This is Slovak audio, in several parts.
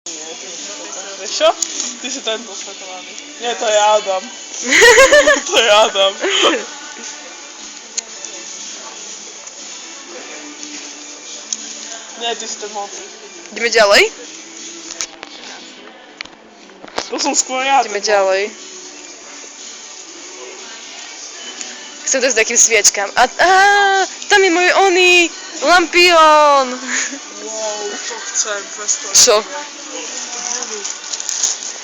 Vieš čo? Ty si tento svetovaný. Nie, to je Adam. To je Adam. Nie, ty si ten modrý. Ideme ďalej? To som skôr ja. Ideme ďalej. Chcem to s takým sviečkám. Tam je môj oný lampión. Wow, to chcem. Čo?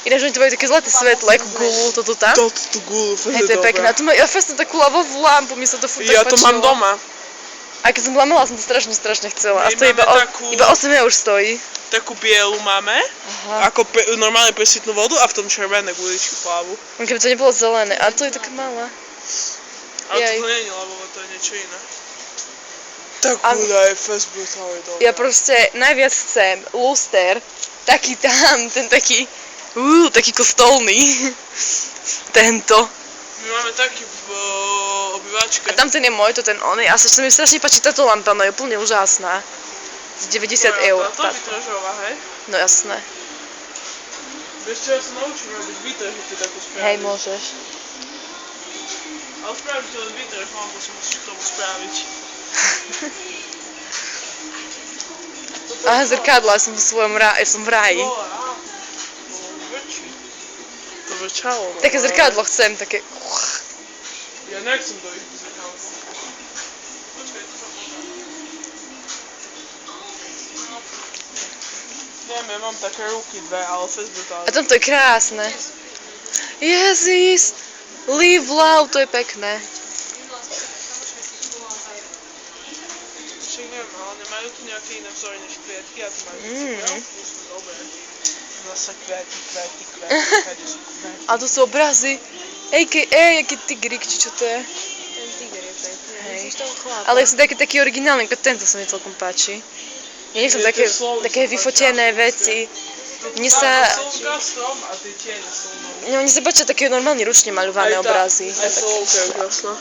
Ináč oni to majú také zlaté svetlo, ako gulu, toto tam. Toto gulu, fakt Hej, to je pekné. A tu má fest takú lavovú lampu, mi sa to furt tak ja to páčilo. mám doma. A keď som bola malá, som to strašne chcela. A My stojí máme iba 8 eur stojí. Takú bielu máme, Aha. ako normálne presvitnú vodu a v tom červené guličky plávu. Keby to nebolo zelené, a to je taká malá. Ale Jej. to nie je lavové, to je niečo iné. Tak je fest brutálne dobré. Ja proste najviac chcem luster, taký tam, ten taký, taký kostolný. Tento. My máme taký v obývačke. A tam ten je môj, to ten on. A sa mi strašne páči táto lampa, no je úplne úžasná. Z 90 eur. To je vytržová, hej? No jasné. Vieš čo, ja sa naučím robiť výtržky takú spraviť. Hej, môžeš. Ale spravím ti len výtrž, mamku si musíš k tomu spraviť. Aha, zrkadla, som v ráji. To vrčalo. Také zrkadlo chcem, také... Ja nechcem do ich zrkadla. Počkaj, to sa Neviem, ja mám také ruky dve, ale fest brutálne. A tamto je krásne. Jezus, live love, to je pekné. Však neviem, ale nemajú tu nejaké iné vzory než kvietky a tu majú cukro. Dobre. Zase kvietky, kade sú kvietky. A tu sú obrazy. Aký tigrik, či čo to je? Ten tiger je pekný. Hej. Musíš toho chlapa. Ale sú taký originálny, ako tento sa mi celkom páči. Ja nechcem Je to také slovy vyfotené veci. Mne sa... Slnka, strom a tie tiene sú Mne sa páčia také normálne ručne maľované obrazy. Aj slovka je krásna.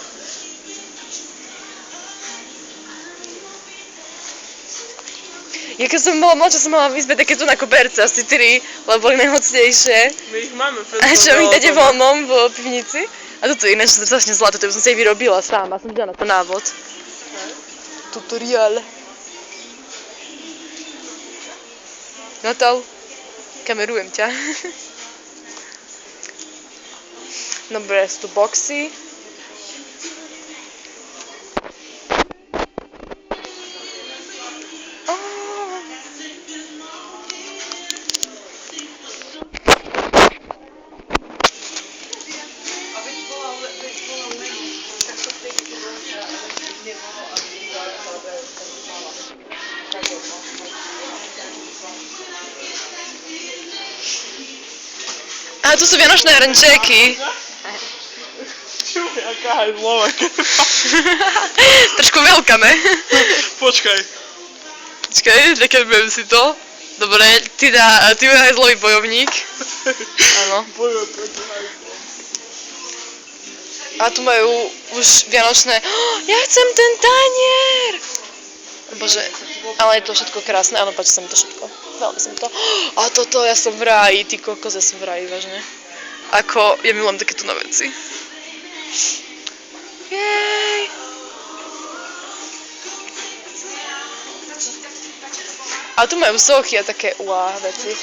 Ja keď som bola mladšia, som mala v izbe také tu na koberce, asi 3, lebo boli najhocnejšie. My ich máme fest. A čo mi dáte vonom v pivnici? A toto je ináč strašne zlaté, to by som si aj vyrobila sama, som dala na to návod. Tutoriál. Natal, kamerujem ťa. Dobre, sú tu boxy. A tu sú vianočné hrnčeky. Jaká hajzlova. Trošku veľká, ne? Počkaj. Počkaj, ďakujem si to. Dobre, ty hajzlový bojovník. Áno. Bojuje proti hajzlom. A tu majú už vianočné... Ja chcem ten tanier! Bože, ale je to všetko krásne, áno, páči sa mi to všetko. Veľmi sa mi to. A toto, ja som v ráji, ty kokos, ja som v ráji, vážne. Ako, ja milujem takéto nové veci. Jej! A tu majú sochy a také veci.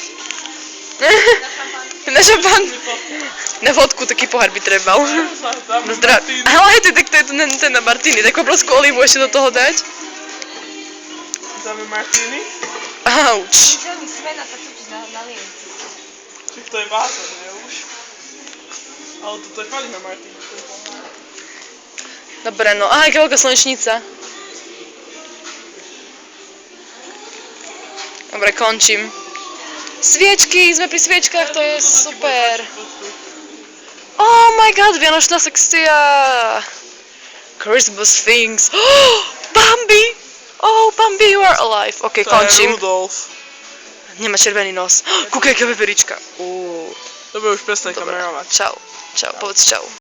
Na šampán. Na vodku taký pohár by trebal. Na zdravie. Ale to je ten na Martini, takú obrovskú olivu ešte do toho dať. Dáme Martini? Auč. Želný smena, tak to ti nalijem. Čiže to je váza, ne už? Ale toto je fakt na Martini. Dobre, no. Aha, aká veľká slnečnica. Dobre, končím. Sviečky, sme pri sviečkách, to je super. Oh my god, vianočná sekcia. Christmas things. Oh, Bambi! Oh, Bambi, you are alive. Ok, končím. To je Rudolf. Nemá červený nos. Kúkaj, aká veverička. Dobre, už prestaň kamerovať. Čau. Čau, povedz čau.